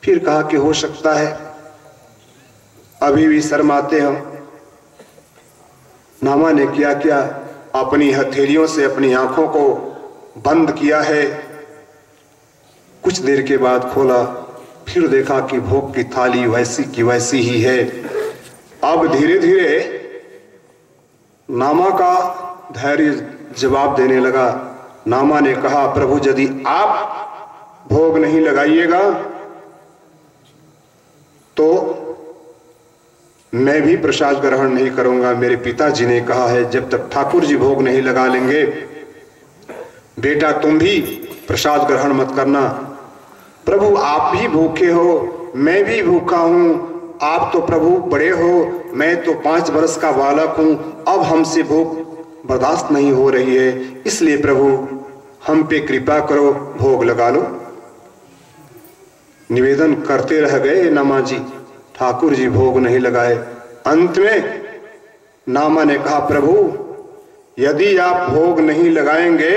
फिर कहा कि हो सकता है अभी भी शर्माते हम। नामा ने क्या किया, अपनी हथेलियों से अपनी आंखों को बंद किया है। कुछ देर के बाद खोला, फिर देखा कि भोग की थाली वैसी की वैसी ही है। अब धीरे धीरे नामा का धैर्य जवाब देने लगा। नामा ने कहा, प्रभु यदि आप भोग नहीं लगाइएगा तो मैं भी प्रसाद ग्रहण नहीं करूंगा। मेरे पिताजी ने कहा है जब तक ठाकुर जी भोग नहीं लगा लेंगे, बेटा तुम भी प्रसाद ग्रहण मत करना। प्रभु आप भी भूखे हो, मैं भी भूखा हूं। आप तो प्रभु बड़े हो, मैं तो 5 वर्ष का बालक हूं। अब हमसे भूख बर्दाश्त नहीं हो रही है, इसलिए प्रभु हम पे कृपा करो, भोग लगा लो। निवेदन करते रह गए नामा जी, ठाकुर जी भोग नहीं लगाए। अंत में नामा ने कहा, प्रभु यदि आप भोग नहीं लगाएंगे,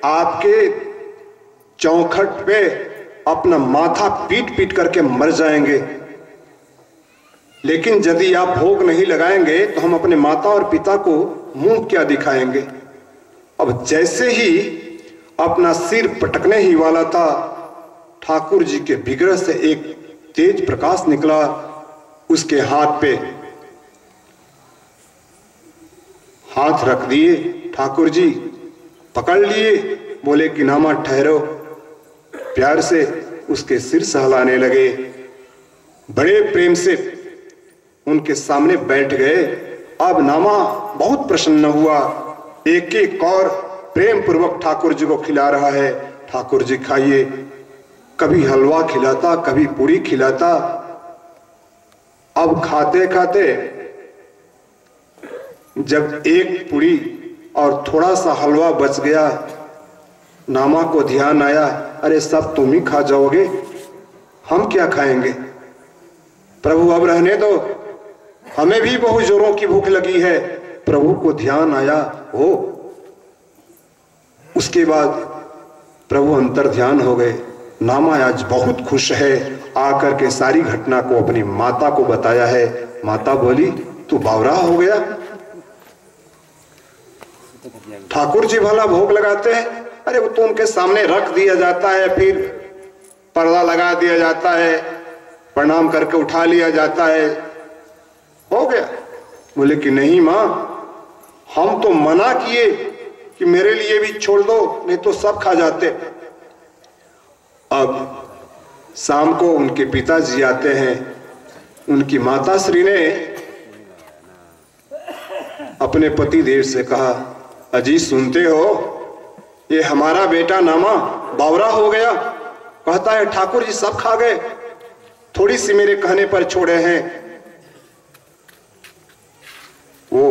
आपके चौखट पे अपना माथा पीट पीट करके मर जाएंगे। लेकिन यदि आप भोग नहीं लगाएंगे तो हम अपने माता और पिता को मुंह क्या दिखाएंगे। अब जैसे ही अपना सिर पटकने ही वाला था, ठाकुर जी के विग्रह से एक तेज प्रकाश निकला। उसके हाथ पे हाथ रख दिए, ठाकुर जी पकड़ लिए, बोले कि नामा ठहरो। प्यार से उसके सिर सहलाने लगे, बड़े प्रेम से उनके सामने बैठ गए। अब नामा बहुत प्रसन्न हुआ, एक एक और प्रेम पूर्वक ठाकुर जी को खिला रहा है। ठाकुर जी खाइए, कभी हलवा खिलाता, कभी पूरी खिलाता। अब खाते खाते जब एक पूरी और थोड़ा सा हलवा बच गया, नामा को ध्यान आया, अरे सब तुम ही खा जाओगे, हम क्या खाएंगे। प्रभु अब रहने दो, हमें भी बहुत जोरों की भूख लगी है। प्रभु को ध्यान आया हो। उसके बाद प्रभु अंतर ध्यान हो गए। नामा आज बहुत खुश है, आकर के सारी घटना को अपनी माता को बताया है। माता बोली, तू बावरा हो गया, ठाकुर जी भला भोग लगाते हैं, अरे वो तो उनके सामने रख दिया जाता है, फिर पर्दा लगा दिया जाता है, प्रणाम करके उठा लिया जाता है, हो गया। बोले कि नहीं मां, हम तो मना किए कि मेरे लिए भी छोड़ दो, नहीं तो सब खा जाते। अब शाम को उनके पिताजी आते हैं। उनकी माता श्री ने अपने पति देव से कहा, अजी सुनते हो, ये हमारा बेटा नामा बावरा हो गया, कहता है ठाकुर जी सब खा गए, थोड़ी सी मेरे कहने पर छोड़े हैं। वो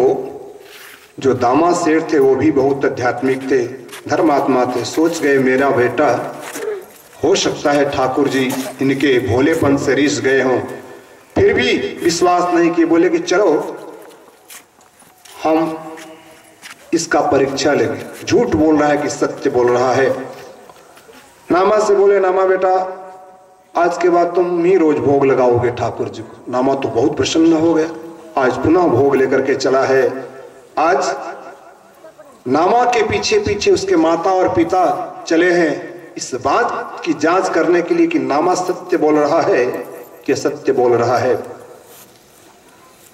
जो दामा शेर थे वो भी बहुत आध्यात्मिक थे, धर्मात्मा थे। सोच गए मेरा बेटा, हो सकता है ठाकुर जी इनके भोलेपन से रिस गए हों। फिर भी विश्वास नहीं किए, बोले कि चलो हम इसका परीक्षा लेंगे। झूठ बोल रहा है कि सत्य बोल रहा है। नामा से बोले, नामा बेटा आज के बाद तुम ही रोज भोग लगाओगे ठाकुर जी को। नामा तो बहुत प्रसन्न हो गया, आज पुनः भोग लेकर के चला है। आज नामा के पीछे पीछे उसके माता और पिता चले हैं, इस बात की जांच करने के लिए कि नामा सत्य बोल रहा है कि असत्य बोल रहा है।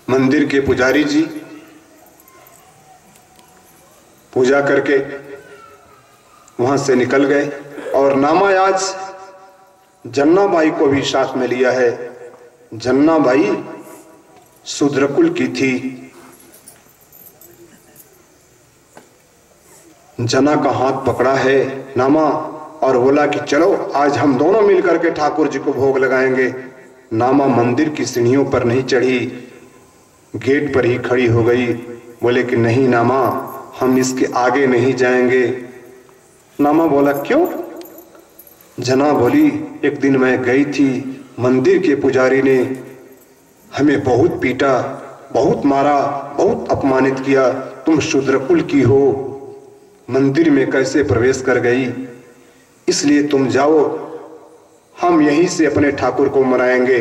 मंदिर के पुजारी जी पूजा करके वहां से निकल गए और नामा आज जन्नाबाई को भी साथ में लिया है। जन्नाबाई शूद्रकुल की थी। जना का हाथ पकड़ा है नामा और बोला कि चलो आज हम दोनों मिलकर के ठाकुर जी को भोग लगाएंगे। नामा मंदिर की सीढ़ियों पर नहीं चढ़ी, गेट पर ही खड़ी हो गई। बोले कि नहीं नामा, हम इसके आगे नहीं जाएंगे। नामा बोला क्यों? जना बोली, एक दिन मैं गई थी, मंदिर के पुजारी ने हमें बहुत पीटा, बहुत मारा, बहुत अपमानित किया। तुम शूद्रकुल की हो, मंदिर में कैसे प्रवेश कर गई? इसलिए तुम जाओ, हम यहीं से अपने ठाकुर को मनाएंगे।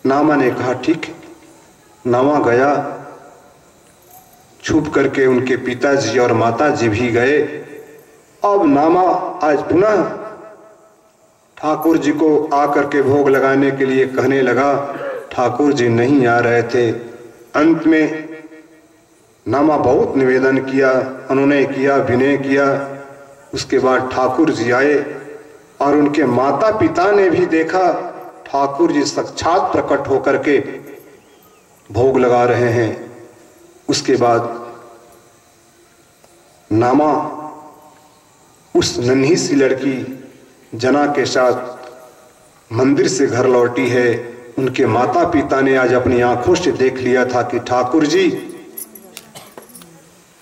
नामा ने कहा ठीक है। नामा गया, छुप करके उनके पिताजी और माताजी भी गए। अब नामा आज पुनः ठाकुर जी को आकर के भोग लगाने के लिए कहने लगा। ठाकुर जी नहीं आ रहे थे। अंत में नामा बहुत निवेदन किया, उन्होंने किया, विनय किया। उसके बाद ठाकुर जी आए और उनके माता पिता ने भी देखा ठाकुर जी साक्षात प्रकट होकर के भोग लगा रहे हैं। उसके बाद नामा उस नन्ही सी लड़की जना के साथ मंदिर से घर लौटी है। उनके माता पिता ने आज अपनी आंखों से देख लिया था कि ठाकुर जी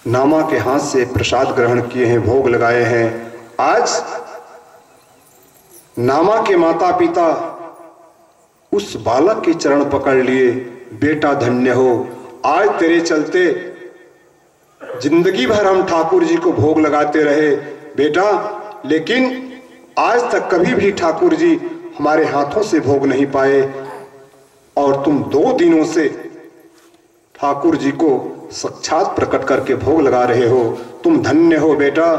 नामा के हाथ से प्रसाद ग्रहण किए हैं, भोग लगाए हैं। आज नामा के माता पिता उस बालक के चरण पकड़ लिए, बेटा धन्य हो, आज तेरे चलते जिंदगी भर हम ठाकुर जी को भोग लगाते रहे बेटा, लेकिन आज तक कभी भी ठाकुर जी हमारे हाथों से भोग नहीं पाए और तुम 2 दिनों से ठाकुर जी को साक्षात प्रकट करके भोग लगा रहे हो, तुम धन्य हो बेटा।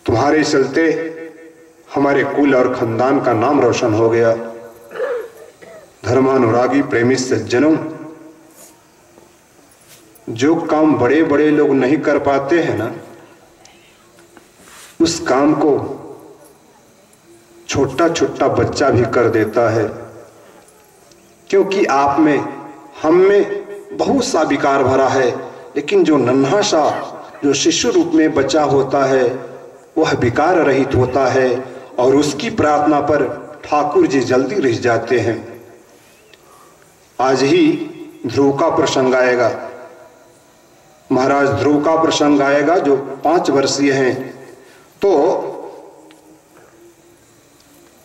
तुम्हारे चलते हमारे कुल और खानदान का नाम रोशन हो गया। धर्मानुरागी प्रेमी सज्जनों, जो काम बड़े बड़े लोग नहीं कर पाते हैं ना, उस काम को छोटा छोटा बच्चा भी कर देता है। क्योंकि आप में, हम में बहुत सा विकार भरा है, लेकिन जो नन्हा सा, जो शिशु रूप में बच्चा होता है, वह विकार रहित होता है और उसकी प्रार्थना पर ठाकुर जी जल्दी रिझ जाते हैं। आज ही ध्रुव का प्रसंग आएगा, महाराज ध्रुव का प्रसंग आएगा जो 5 वर्षीय हैं। तो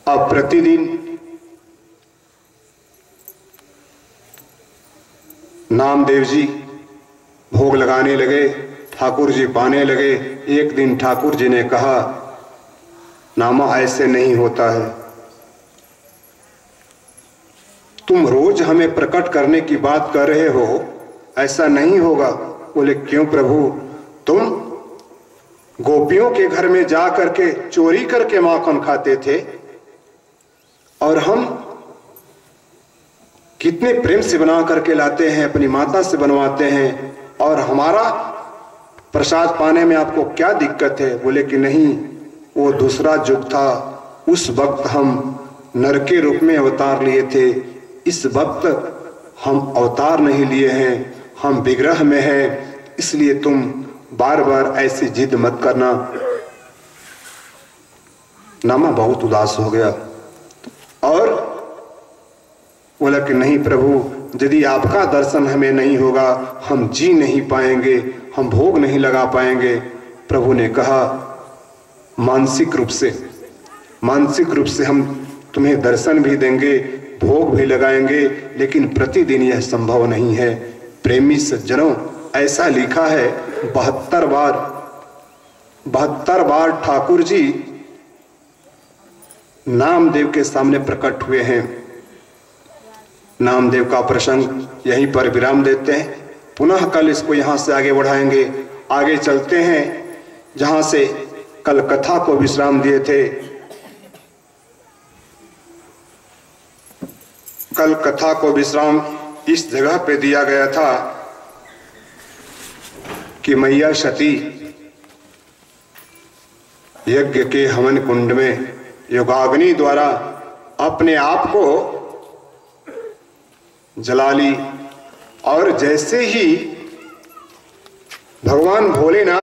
अब प्रतिदिन नामदेव जी भोग लगाने लगे, ठाकुर जी पाने लगे। एक दिन ठाकुर जी ने कहा, नामा ऐसे नहीं होता है, तुम रोज हमें प्रकट करने की बात कर रहे हो, ऐसा नहीं होगा। बोले क्यों प्रभु, तुम गोपियों के घर में जा करके चोरी करके माखन खाते थे और हम कितने प्रेम से बना करके लाते हैं, अपनी माता से बनवाते हैं, और हमारा प्रसाद पाने में आपको क्या दिक्कत है। बोले कि नहीं, वो दूसरा युग था, उस वक्त हम नर के रूप में अवतार लिए थे, इस वक्त हम अवतार नहीं लिए हैं, हम विग्रह में हैं, इसलिए तुम बार बार ऐसी जिद मत करना। नामा बहुत उदास हो गया और बोला कि नहीं प्रभु, यदि आपका दर्शन हमें नहीं होगा, हम जी नहीं पाएंगे, हम भोग नहीं लगा पाएंगे। प्रभु ने कहा, मानसिक रूप से हम तुम्हें दर्शन भी देंगे, भोग भी लगाएंगे, लेकिन प्रतिदिन यह संभव नहीं है। प्रेमी सज्जनों, ऐसा लिखा है 72 बार ठाकुर जी नामदेव के सामने प्रकट हुए हैं। नामदेव का प्रसंग यहीं पर विराम देते हैं, पुनः कल इसको यहां से आगे बढ़ाएंगे। आगे चलते हैं जहां से कल कथा को विश्राम दिए थे। कल कथा को विश्राम इस जगह पे दिया गया था कि मैया सती यज्ञ के हवन कुंड में योगाग्नि द्वारा अपने आप को जला ली, और जैसे ही भगवान भोलेनाथ